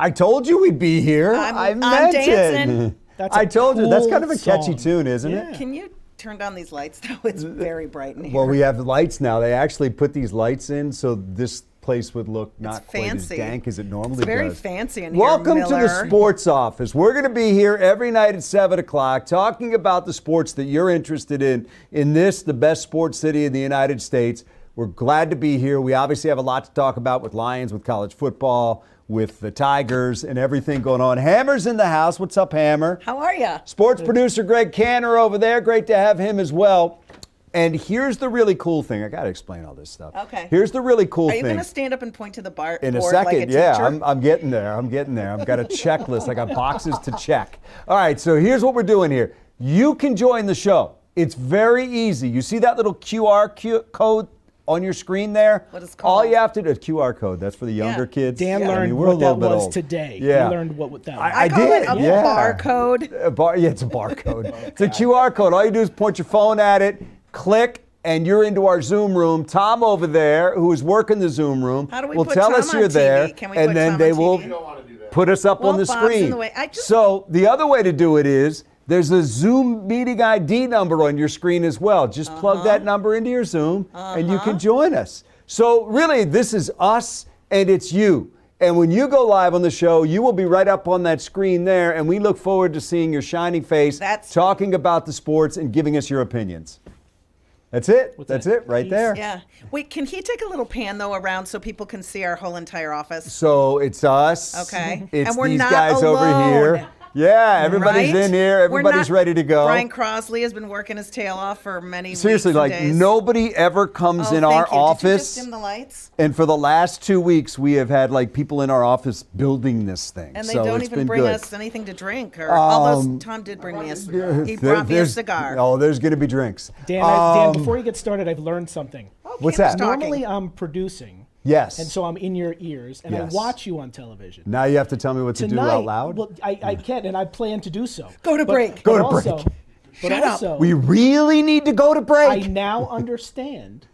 I told you we'd be here. I meant dancing. it. I told you. That's kind of a catchy song. tune, isn't it? Can you turn down these lights, though? It's very bright in here. Well, we have lights now. They actually put these lights in so this place would look not quite as dank as it normally It's very does. fancy in here, Welcome to the Miller. Sports Office. We're going to be here every night at 7 o'clock talking about the sports that you're interested in this, the best sports city in the United States. We're glad to be here. We obviously have a lot to talk about with Lions, with college football, with the Tigers, and everything going on. Hammer's in the house. What's up, Hammer? How are you? Sports producer Greg Canner over there. Great to have him as well. And here's the really cool thing. I got to explain all this stuff. Okay. Here's the really cool Are thing. you going to stand up and point to the bar In a board second, like a yeah, teacher? I'm getting there. I've got a checklist. I got boxes to check. All right, so here's what we're doing here. You can join the show. It's very easy. You see that little QR code on your screen there? What is it called? All you have to do is QR code. That's for the younger kids. Dan I mean, learned we're a what little that bit was old. today. Yeah. He learned what that was. I call did. it a Yeah. barcode. Yeah, it's a barcode. It's a QR code. All you do is point your phone at it, click, and you're into our Zoom room. Tom over there, who is working the Zoom room, How do we will put tell Tom us on you're TV? there, Can we and put then Tom they on will TV? put us up on the Bob's in screen. the way. So the other way to do it is there's a Zoom meeting ID number on your screen as well. Just plug that number into your Zoom, and you can join us. So really, this is us, and it's you. And when you go live on the show, you will be right up on that screen there, and we look forward to seeing your shining face, talking about the sports and giving us your opinions. That's it. That's it right there. Yeah. Wait, can he take a little pan, though, around so people can see our whole entire office? So it's us. Okay. It's And we're these not guys over alone. here. Yeah, everybody's Right? in here. We're Everybody's not- ready to go. Brian Crosley has been working his tail off for many Seriously, weeks and like days. nobody ever comes Oh, in our thank you. office. Did you just dim the lights? And for the last 2 weeks, we have had like people in our office building this thing. And they so don't it's even been bring good. us anything to drink. Although Tom did bring me a cigar. He brought me a There's- cigar. Oh, there's going to be drinks. Dan, before you get started, I've learned something. What's that? Normally, I'm producing. Yes. And so I'm in your ears, and Yes. I watch you on television. Now you have to tell me what to do out loud. Well, I can, and I plan to do so. Go to break. Go to also, break. But Shut up. also, We really need to go to break. I now understand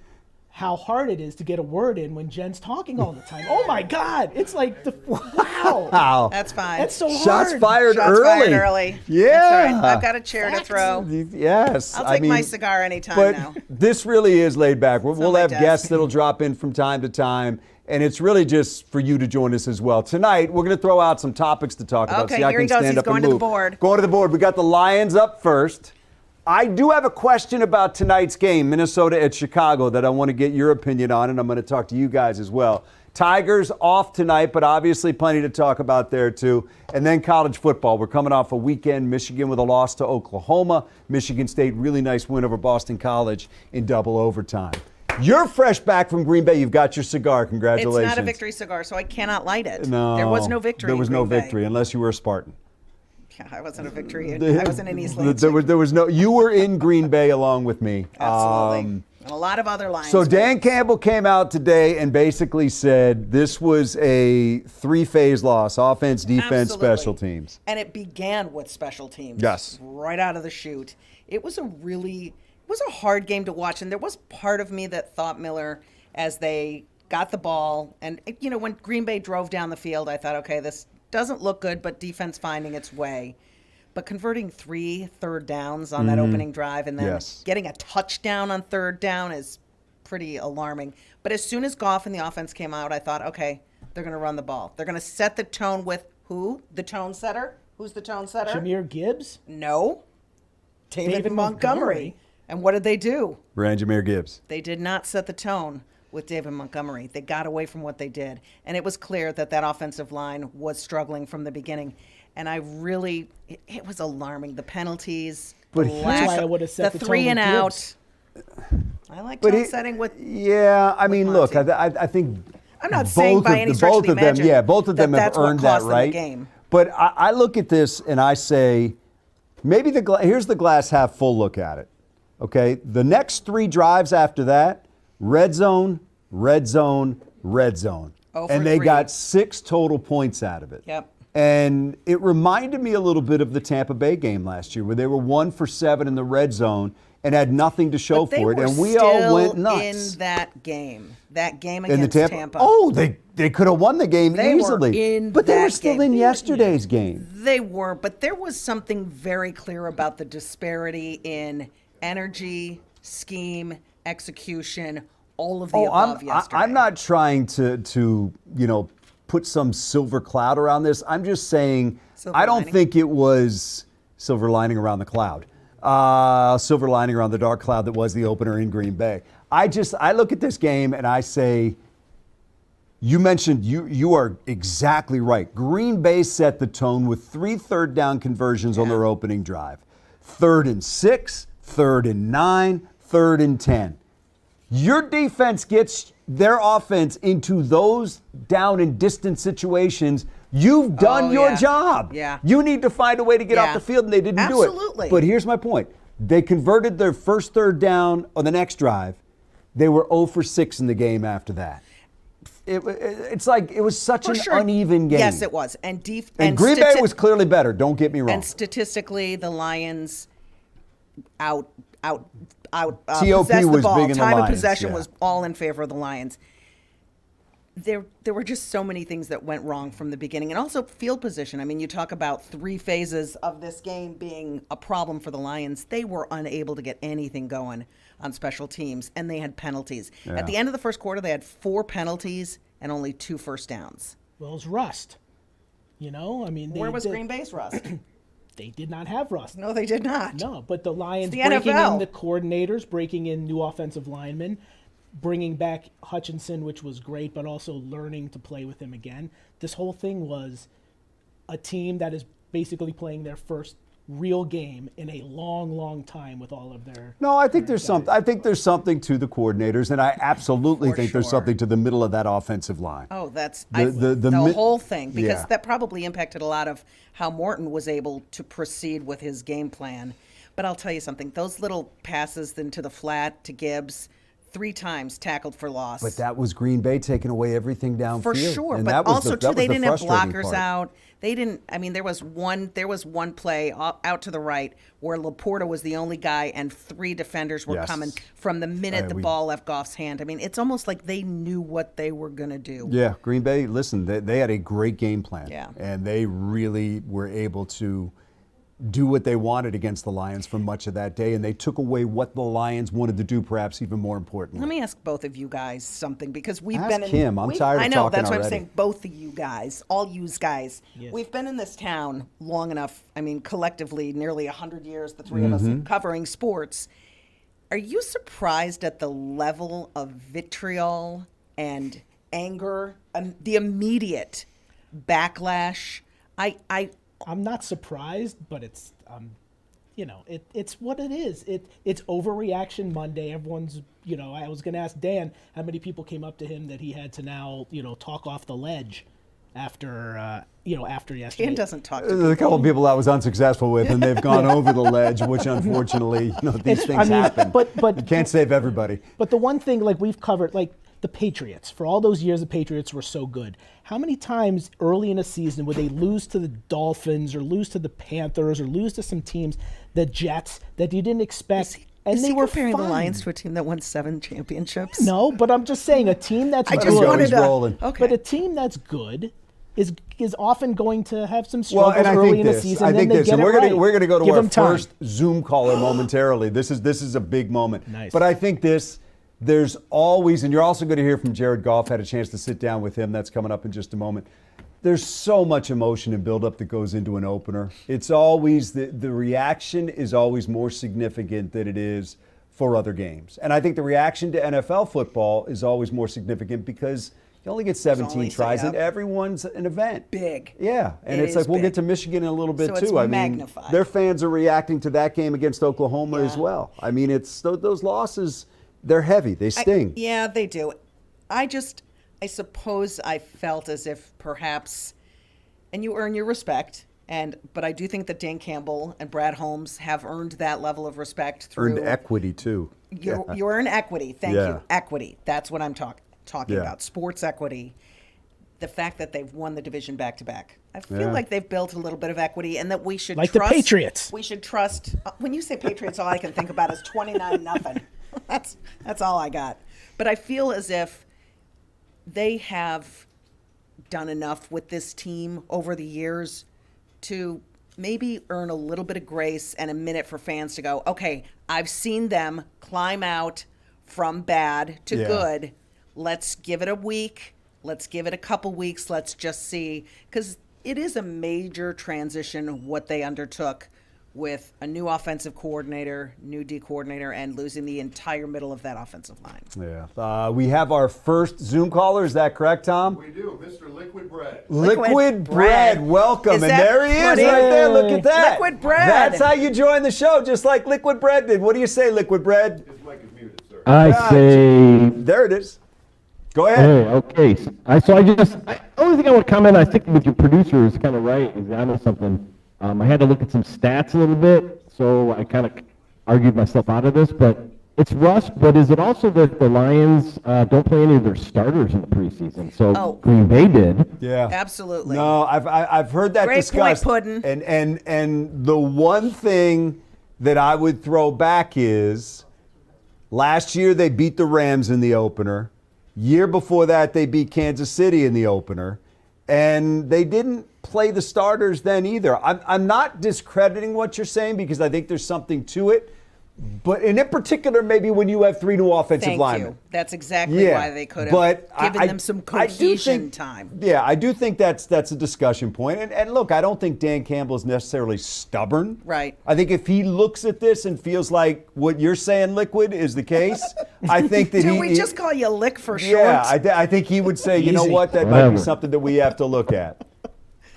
how hard it is to get a word in when Jen's talking all the time. Oh my God! It's like wow. Wow. That's fine. That's so hard. Shots fired Shots early. fired early. Yeah. That's all right. I've got a chair to throw. Yes. I'll I take my mean, cigar anytime But now. this really is laid back. We'll my have desk. guests that'll drop in from time to time. And it's really just for you to join us as well. Tonight, we're going to throw out some topics to talk about. Okay, See, I here he can goes. stand He's up and going to the move. board. Going to the board. We got the Lions up first. I do have a question about tonight's game, Minnesota at Chicago, that I want to get your opinion on, and I'm going to talk to you guys as well. Tigers off tonight, but obviously plenty to talk about there too. And then college football. We're coming off a weekend. Michigan with a loss to Oklahoma. Michigan State, really nice win over Boston College in double overtime. You're fresh back from Green Bay. You've got your cigar. Congratulations. It's not a victory cigar, so I cannot light it. No. There was no victory. There in was no Green Bay. victory unless you were a Spartan. Yeah, I wasn't a victory. I wasn't in East Lansing. There was no. You were in Green Bay along with me. Absolutely. And a lot of other lines. So Dan Campbell came out today and basically said this was a three-phase loss: offense, defense, Absolutely. special teams. And it began with special teams. Yes. Right out of the chute. It was a hard game to watch, and there was part of me that thought Miller, as they got the ball, and when Green Bay drove down the field, I thought, okay, this doesn't look good, but defense finding its way. But converting 3 third downs on that opening drive and then getting a touchdown on third down is pretty alarming. But as soon as Goff and the offense came out, I thought, okay, they're going to run the ball. They're going to set the tone with who? The tone setter? Who's the tone setter? Jahmyr Gibbs? No. David Montgomery. Montgomery. And what did they do? Ran Jahmyr Gibbs. They did not set the tone with David Montgomery. They got away from what they did. And it was clear that offensive line was struggling from the beginning. And it was alarming. The penalties, But That's why I would have set the the three tone and with out. Gibbs. I like But tone setting with. Yeah, I mean, look, Monty. I think I'm not saying by any stretch both of the of them, imagination both of them have that's what earned that cost them the right. game. But I look at this and I say, maybe here's the glass half full look at it. Okay, the next 3 drives after that, red zone, red zone, red zone. Oh, for and they 3. got 6 total points out of it. Yep. And it reminded me a little bit of the Tampa Bay game last year where they were 1 for 7 in the red zone and had nothing to show But they for it, were and we still all went nuts. in that game. That game In the against Tampa. Oh, they could have won the game They were easily. in but they that were still game. in yesterday's game. They were, but there was something very clear about the disparity in energy, scheme, execution, all of the above yesterday. I'm not trying to put some silver cloud around this. I'm just saying Silver I don't lining? think it was silver lining around the cloud. Silver lining around the dark cloud that was the opener in Green Bay. I look at this game and I say, you mentioned you are exactly right. Green Bay set the tone with 3 third-down conversions on their opening drive. 3rd and 6, 3rd and 9, 3rd and 10. Your defense gets their offense into those down and distant situations. You've done your job. Yeah. You need to find a way to get off the field, and they didn't do it. Absolutely. But here's my point. They converted their first 3rd down on the next drive. They were 0 for 6 in the game after that. It's like it was such an uneven game. Yes, it was. And Green Bay was clearly better. Don't get me wrong. And statistically, the Lions TOP possessed was the ball. big in the Time of Lions, possession yeah. was all in favor of the Lions. There were just so many things that went wrong from the beginning, and also field position. I mean, you talk about 3 phases of this game being a problem for the Lions. They were unable to get anything going on special teams, and they had penalties. Yeah. At the end of the first quarter, they had 4 penalties and only 2 first downs. Well, it's rust. I mean, Where was Green Bay's rust? They did not have rust. No, they did not. No, but the Lions the breaking NFL. in the coordinators, breaking in new offensive linemen, bringing back Hutchinson, which was great, but also learning to play with him again. This whole thing was a team that is basically playing their first real game in a long, long time with all of their. No, I think there's something. I think there's something to the coordinators, and I absolutely think there's something to the middle of that offensive line. Oh, that's the whole thing, because Yeah. that probably impacted a lot of how Morton was able to proceed with his game plan. But I'll tell you something: those little passes into the flat to Gibbs, 3 times tackled for loss. But that was Green Bay taking away everything downfield. For sure, and but that was also that too, was they the didn't have frustrating blockers part. out. They didn't. I mean, there was one play out to the right where Laporta was the only guy, and 3 defenders were Yes. coming from the minute the ball left Goff's hand. I mean, it's almost like they knew what they were going to do. Yeah, Green Bay. Listen, they had a great game plan. Yeah. And they really were able to do what they wanted against the Lions for much of that day, and they took away what the Lions wanted to do, perhaps even more importantly. Let me ask both of you guys something, because we've Ask been in. him. I'm tired of I know talking that's what I'm already. saying. Both of you guys, all yous guys, Yes. we've been in this town long enough. I mean, collectively, nearly 100 years. The 3 of Mm-hmm. us covering sports. Are you surprised at the level of vitriol and anger, the immediate backlash? I'm not surprised, but it's it's what it is. It's overreaction Monday. Everyone's I was going to ask Dan how many people came up to him that he had to now talk off the ledge after after yesterday. Dan doesn't talk to There's people. a couple of people I was unsuccessful with, and they've gone over the ledge, which unfortunately, these things happen. but you can't save everybody. But the one thing, like we've covered, like the Patriots, for all those years the Patriots were so good. How many times early in a season would they lose to the Dolphins or lose to the Panthers or lose to some teams, the Jets, that you didn't expect? Is they he were comparing fine. the Lions to a team that won 7 championships? No, but I'm just saying a team that's I good. just wanted He's to. rolling. Okay. But a team that's good is often going to have some Well, struggles and I early think in the this. season. I then think they this, get and it we're right. going to go to Give our them time. first Zoom caller momentarily. This is a big moment. Nice. But I think this. There's always, and you're also going to hear from Jared Goff. Had a chance to sit down with him. That's coming up in just a moment. There's so much emotion and buildup that goes into an opener. It's always the reaction is always more significant than it is for other games. And I think the reaction to NFL football is always more significant because you only get 17 only tries, and yep. everyone's an event. Big. Yeah, and It it's is like we'll big. get to Michigan in a little bit So it's too. I mean, magnified. their fans are reacting to that game against Oklahoma as Yeah. well. I mean, it's those losses. They're heavy. They sting. Yeah, they do. I suppose I felt as if perhaps, and you earn your respect, but I do think that Dan Campbell and Brad Holmes have earned that level of respect through. Earned equity too. You earn equity. Thank Yeah. you. Equity. That's what I'm talking Yeah. about. Sports equity. the fact that they've won the division back-to-back. I feel like they've built a little bit of equity, and that we should Like trust. the Patriots. We should trust. When you say Patriots, all I can think about is 29-0. That's all I got. But I feel as if they have done enough with this team over the years to maybe earn a little bit of grace and a minute for fans to go, okay, I've seen them climb out from bad to good. Let's give it a week. Let's give it a couple weeks. Let's just see. Because it is a major transition what they undertook with a new offensive coordinator, new D coordinator, and losing the entire middle of that offensive line. Yeah. We have our first Zoom caller. Is that correct, Tom? We do. Mr. Liquid Bread. Liquid Bread. Welcome. Is And that there he is pudding? right there. Look at that. Liquid Bread. That's how you join the show, just like Liquid Bread did. What do you say, Liquid Bread? His mic is muted, sir. I say, There it is. Go ahead. oh, okay. Only thing I want to comment, I think with your producer is kind of right, is onto something. I had to look at some stats a little bit, so I kind of argued myself out of this, but it's rust, but is it also that the Lions don't play any of their starters in the preseason? So Green Bay did. Yeah. Absolutely. No, I've heard that Great discussed. point, Puddin'. And the one thing that I would throw back is last year they beat the Rams in the opener. Year before that they beat Kansas City in the opener. And they didn't play the starters then either. I'm not discrediting what you're saying because I think there's something to it. But in particular, maybe when you have three new offensive Thank linemen. you. That's exactly why they could have given them some cohesion time. Yeah, I do think that's a discussion point. And look, I don't think Dan Campbell is necessarily stubborn. Right. I think if he looks at this and feels like what you're saying, Liquid, is the case, I think that Do we just call you Lick for short? Yeah, I think he would say, you know Easy. what, that might be Whatever. something that we have to look at.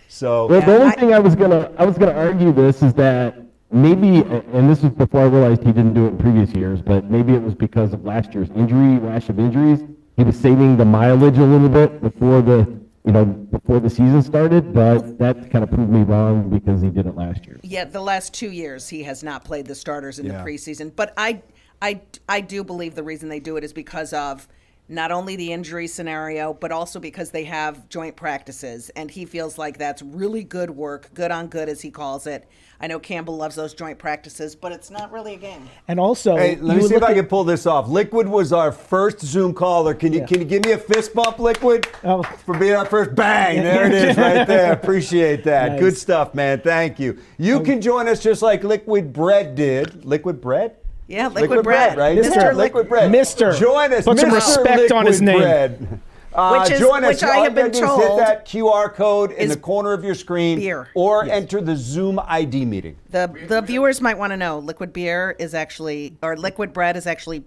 So Well, the only thing I was gonna argue this is that maybe, and this was before I realized he didn't do it in previous years, but maybe it was because of last year's rash of injuries. He was saving the mileage a little bit before the season started, but that kind of proved me wrong because he did it last year. Yeah, the last 2 years he has not played the starters in Yeah. the preseason. But I do believe the reason they do it is because of not only the injury scenario, but also because they have joint practices. And he feels like that's really good work, good on good, as he calls it. I know Campbell loves those joint practices, but it's not really a game. And also, hey, let me see if I can pull this off. Liquid was our first Zoom caller. Can you give me a fist bump, Liquid, Oh. for being our first? Bang! There it is, right there. Appreciate that. Nice. Good stuff, man. Thank you. You can join us just like Liquid Bread did. Liquid Bread? Yeah, Liquid Bread. right? Mr. Liquid Bread. Mr. Join us. Put some Mr. respect on his Liquid name. Bread. Which Join us. which I All have you gotta been do is told hit that QR code in is the corner of your screen, beer. or enter the Zoom ID meeting. The viewers might want to know Liquid Bread is actually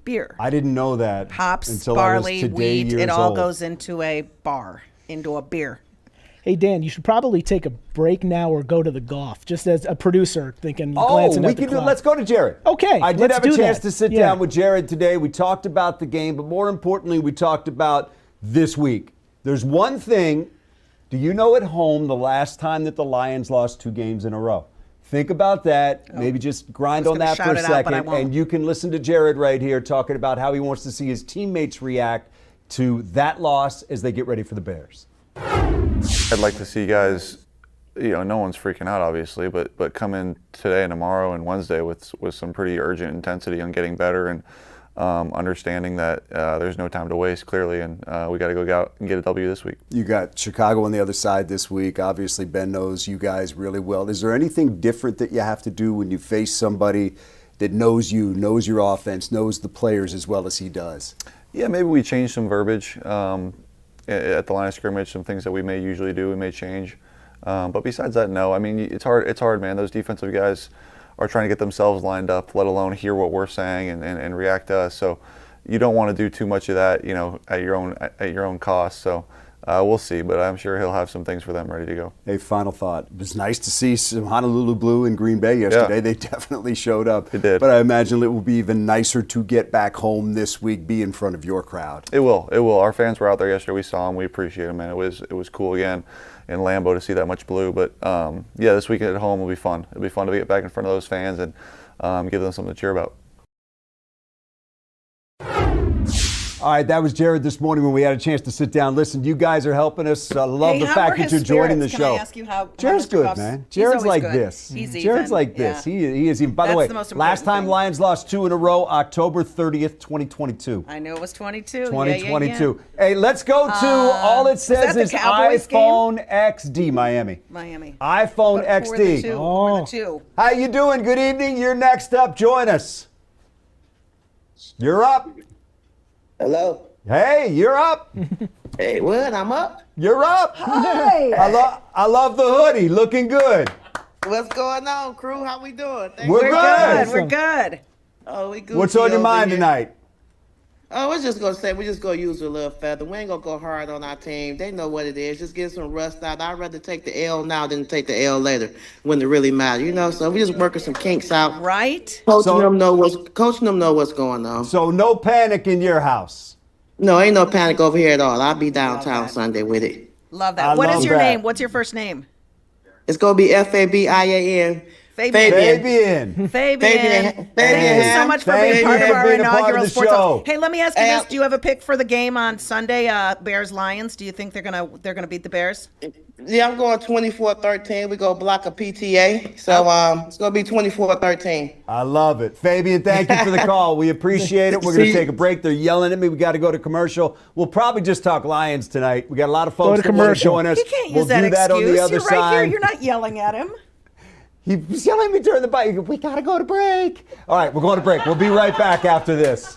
beer. I didn't know that Hops, until barley, I was today wheat, years it all old. goes into a bar, into a beer. Hey, Dan, you should probably take a break now or go to the golf, just as a producer thinking, Oh, glancing we at the can do. clock. Let's go to Jared. Okay, I did let's have a do chance that. to sit Yeah. down with Jared today. We talked about the game, but more importantly, we talked about this week. There's one thing. Do you know at home the last time that the Lions lost 2 games in a row? Think about that. Maybe just grind I was on gonna that for shout a it out, but I second. won't. And you can listen to Jared right here talking about how he wants to see his teammates react to that loss as they get ready for the Bears. I'd like to see guys, no one's freaking out obviously, but come in today and tomorrow and Wednesday with some pretty urgent intensity on getting better and understanding that there's no time to waste clearly, and we got to go out and get a W this week. You got Chicago on the other side this week. Obviously, Ben knows you guys really well. Is there anything different that you have to do when you face somebody that knows you, knows your offense, knows the players as well as he does? Yeah, maybe we change some verbiage at the line of scrimmage. Some things that we may usually do, we may change. But besides that, no. I mean, it's hard, man. Those defensive guys are trying to get themselves lined up, let alone hear what we're saying and react to us. So you don't want to do too much of that, at your own cost. So we'll see, but I'm sure he'll have some things for them ready to go. Hey, final thought. It was nice to see some Honolulu Blue in Green Bay yesterday. Yeah. They definitely showed up. They did. But I imagine it will be even nicer to get back home this week, be in front of your crowd. It will. Our fans were out there yesterday. We saw them. We appreciate them, man. It was cool again in Lambeau to see that much blue. But this weekend at home will be fun. It'll be fun to get back in front of those fans and give them something to cheer about. All right, that was Jared this morning when we had a chance to sit down. Listen, you guys are helping us. I love Hey, the how fact are that his you're joining the spirits? show. Can I ask you how Jared's Mr. good, Goff's- man. he's Jared's always like good. this. He's Jared's even, like this. yeah. He is even. By the That's way, the most last important time thing. Lions lost 2 in a row, October 30th, 2022. I knew it was 22. 2022. Yeah. Hey, let's go to all it says that the is Cowboys game? iPhone XD, Miami. Miami. iPhone But who are the XD. two? Oh. Who are the two? How you doing? Good evening. You're next up. Join us. You're up. Hello. Hey, you're up. Hey, what? I'm up. You're up. I love the hoodie. Looking good. What's going on, crew? How we doing? Thank We're you. good. We're good. Oh, we good. What's on your mind tonight? Oh, we're just gonna say we're just gonna use a little feather. We ain't gonna go hard on our team. They know what it is. Just get some rust out. I'd rather take the L now than take the L later when it really matters. You know. So we just working some kinks out. Right? Coaching them know what's going on. So no panic in your house. No, ain't no panic over here at all. I'll be Love downtown that. Sunday with it. Love I that. What love is your that. name? What's your first name? It's gonna be FABIAN. Fabian. Fabian. Fabian. Thank you so Fabian. much for Thank being part you of for our being a part of inaugural the sports. show. Hey, let me ask you Hey, this: do you have a pick for the game on Sunday? Bears Lions. Do you think they're gonna beat the Bears? Yeah, I'm going 24-13. We go block a PTA. So it's gonna be 24-13. I love it. Fabian, thank you for the call. We appreciate it. We're going to See- take a break. They're yelling at me. We got to go to commercial. We'll probably just talk Lions tonight. We got a lot of folks to that want to commercial. join us. He can't We'll use that do that excuse. on the other You're side. right here. You're not yelling at him. He was yelling at me during the bite. He goes, we got to go to break. All right, we're going to break. We'll be right back after this.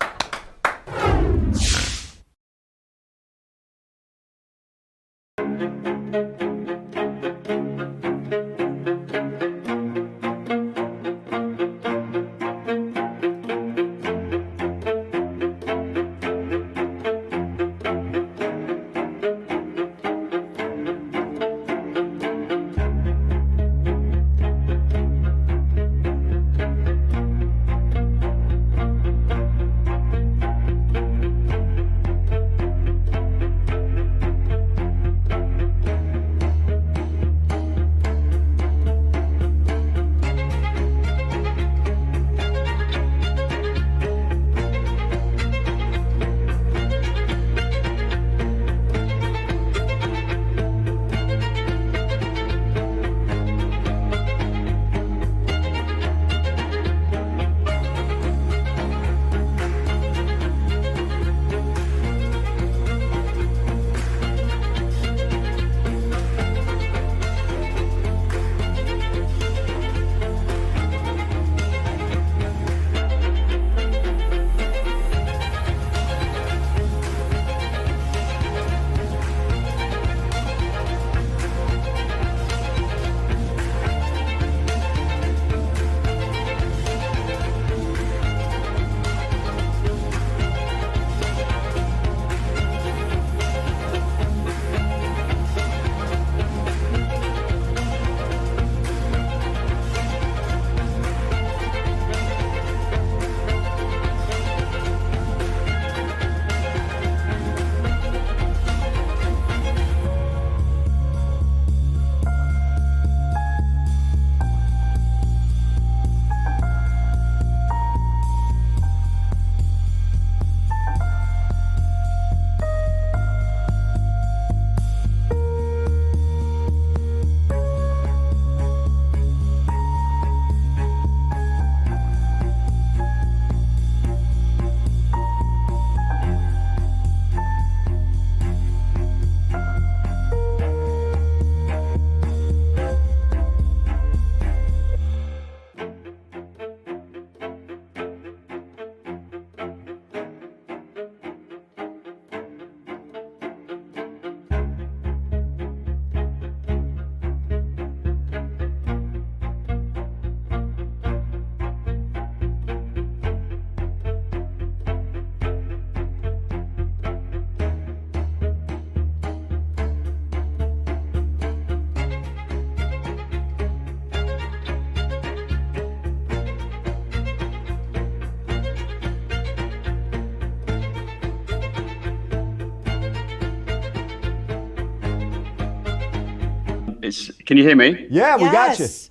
Can you hear me? Yeah, we got you. Yes.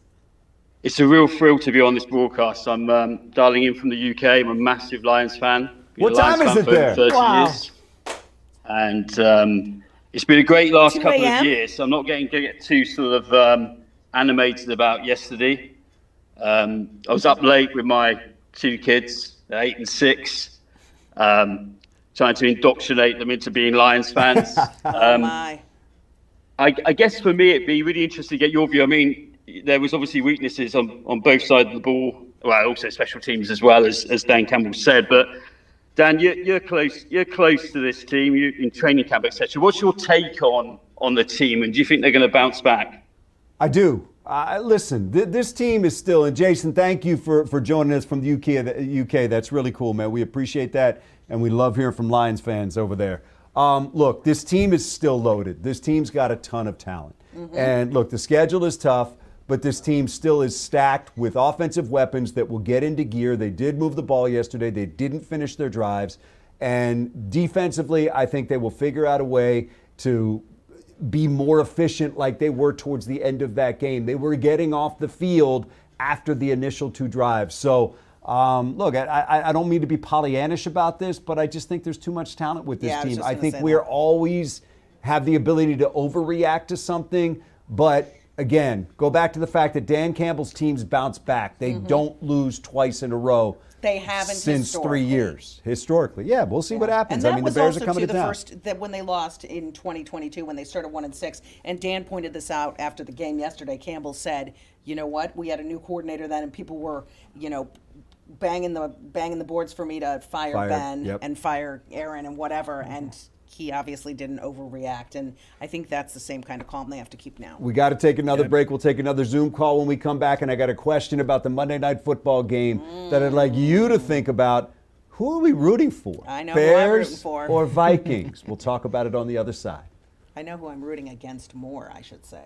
It's a real thrill to be on this broadcast. I'm dialing in from the UK. I'm a massive Lions fan. Been a What time Lions is fan it for there? 30 Wow. years. And it's been a great last 2 couple of a.m.? years. So I'm not going to get too sort of animated about yesterday. I was up late with my two kids, 8 and 6, trying to indoctrinate them into being Lions fans. Oh my. I guess for me, it'd be really interesting to get your view. I mean, there was obviously weaknesses on both sides of the ball. Well, also special teams as well, as Dan Campbell said. But Dan, you're close. You're close to this team. You in training camp, etc. What's your take on the team, and do you think they're going to bounce back? I do. Listen, this team is still, and Jason, thank you for joining us from the UK. That's really cool, man. We appreciate that, and we love hearing from Lions fans over there. Look, this team is still loaded. This team's got a ton of talent. And look, the schedule is tough, but this team still is stacked with offensive weapons that will get into gear. They did move the ball yesterday. They didn't finish their drives. And defensively, I think they will figure out a way to be more efficient like they were towards the end of that game. They were getting off the field after the initial 2 drives. So, look, I don't mean to be Pollyannish about this, but I just think there's too much talent with this Yeah, I was team. just I gonna think say we're that. always have the ability to overreact to something, but again, go back to the fact that Dan Campbell's teams bounce back. They don't lose twice in a row. They haven't since 3 historically. years. Historically, yeah, we'll see what happens. And that I mean, the was Bears are also coming too to the town. first that when they lost in 2022 when they started 1-6. And Dan pointed this out after the game yesterday. Campbell said, "You know what? We had a new coordinator then, and people were, banging the boards for me to fire Ben yep. and fire Aaron and whatever." And he obviously didn't overreact. And I think that's the same kind of calm they have to keep now. We got to take another break. We'll take another Zoom call when we come back. And I got a question about the Monday Night Football game that I'd like you to think about. Who are we rooting for? I know who I'm Bears rooting for. or Vikings? We'll talk about it on the other side. I know who I'm rooting against more, I should say.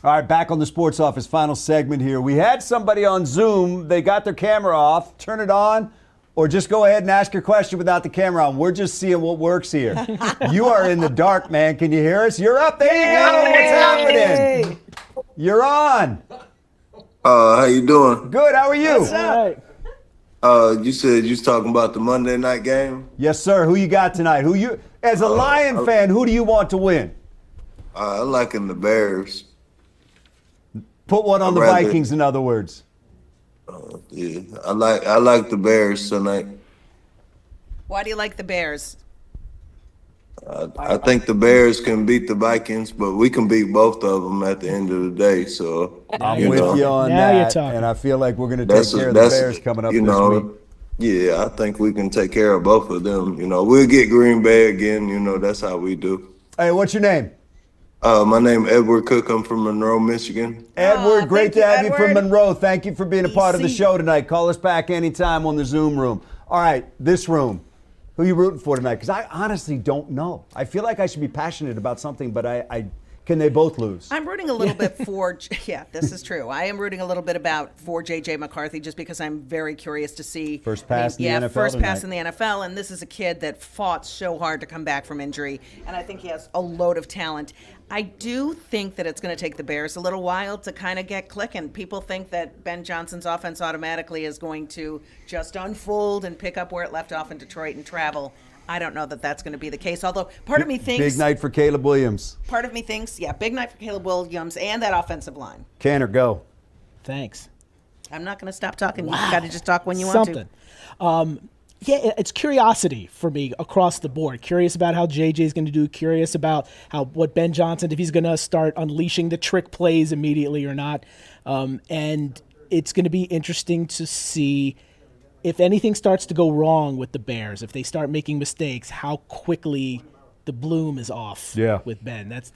All right, back on the Sports Office, final segment here. We had somebody on Zoom. They got their camera off. Turn it on. or just go ahead and ask your question without the camera on. We're just seeing what works here. You are in the dark, man. Can you hear us? You're up. There you go. What's happening? You're on. How you doing? Good. How are you? What's up? You said you was talking about the Monday night game. Yes, sir. Who you got tonight? Who you, as a Lion fan, who do you want to win? I liking the Bears. Put one on the Vikings, in other words. Yeah, I like the Bears tonight. Why do you like the Bears? I think the Bears can beat the Vikings, but we can beat both of them at the end of the day. So I'm with you on Now you're that, talking. and I feel like we're going to take care of the Bears coming up this week. Yeah, I think we can take care of both of them. We'll get Green Bay again. That's how we do. Hey, what's your name? My name Edward Cook. I'm from Monroe, Michigan. Edward, great to have you from Edward. Monroe. Thank you for being a part of the EC. show tonight. Call us back anytime on the Zoom room. All right, this room. Who you rooting for tonight? Because I honestly don't know. I feel like I should be passionate about something, but I can they both lose? I'm rooting a little bit for, yeah, this is true. I am rooting a little bit for J.J. McCarthy just because I'm very curious to see. First pass in the NFL first pass in tonight. the NFL. And this is a kid that fought so hard to come back from injury. And I think he has a load of talent. I do think that it's going to take the Bears a little while to kind of get clicking. People think that Ben Johnson's offense automatically is going to just unfold and pick up where it left off in Detroit and travel. I don't know that that's going to be the case. Although part of me thinks Big night for Caleb Williams. Part of me thinks, yeah, big night for Caleb Williams and that offensive line. Canner, go. Thanks. I'm not going to stop talking. You've got to just talk when you Something. want to. Yeah, it's curiosity for me across the board. Curious about how JJ is going to do. Curious about what Ben Johnson, if he's going to start unleashing the trick plays immediately or not. And it's going to be interesting to see if anything starts to go wrong with the Bears. If they start making mistakes, how quickly the bloom is off. Yeah. With Ben. That's.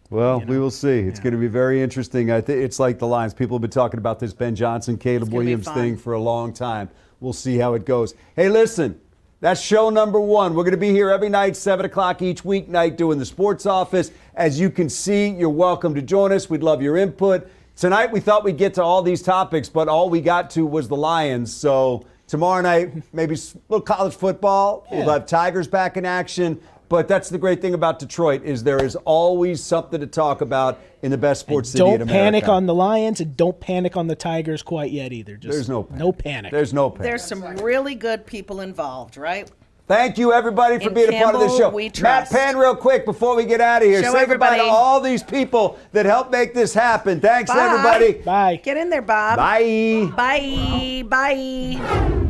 Well, we will see. It's going to be very interesting. I think it's like the Lions. People have been talking about this Ben Johnson, Caleb Williams thing for a long time. We'll see how it goes. Hey, listen, that's show number 1. We're going to be here every night, 7 o'clock each weeknight doing the sports office. As you can see, you're welcome to join us. We'd love your input. Tonight, we thought we'd get to all these topics, but all we got to was the Lions. So tomorrow night, maybe a little college football. Yeah. We'll have Tigers back in action. But that's the great thing about Detroit is there is always something to talk about in the best sports city in America. Don't panic on the Lions and don't panic on the Tigers quite yet either. There's no panic. No panic. There's no panic. There's some really good people involved, right? Thank you, everybody, for being a part of this show. We Matt trust. Penn, real quick, before we get out of here. Show Say goodbye to everybody. all these people that helped make this happen. Thanks, Bye. everybody. Bye. Get in there, Bob. Bye. Bye. Bye.